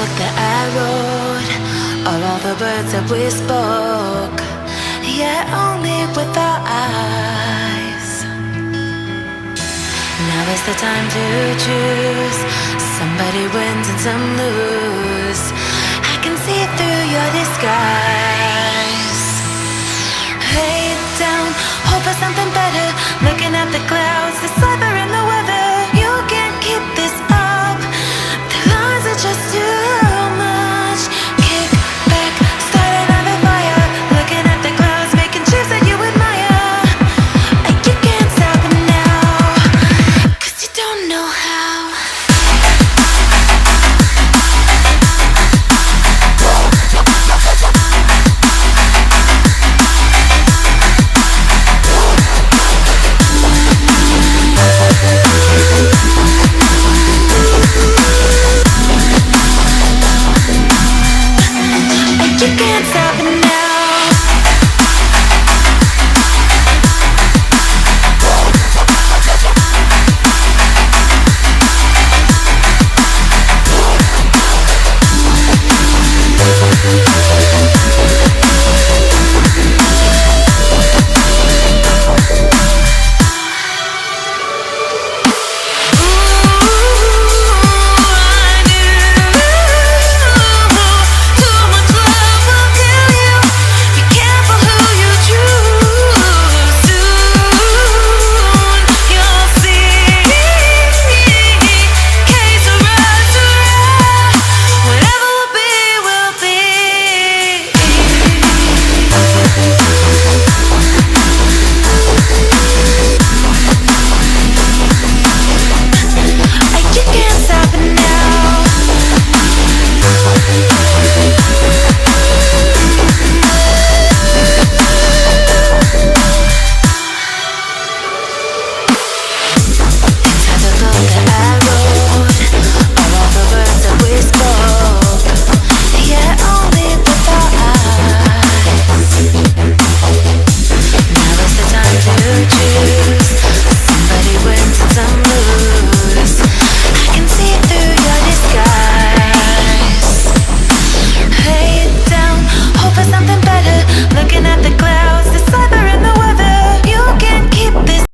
book that I wrote, or all the words that we spoke, yet only with our eyes. Now is the time to choose. Somebody wins and some lose. I can see through your disguise. Lay down, hope for something better. Looking at the clouds, the sliver in the weather. You can't keep this up. The lies are just too much. Kick back, start another fire. Looking at the clouds, making shapes that you admire. And you can't stop it now, 'cause you don't know how. You can't stop it now.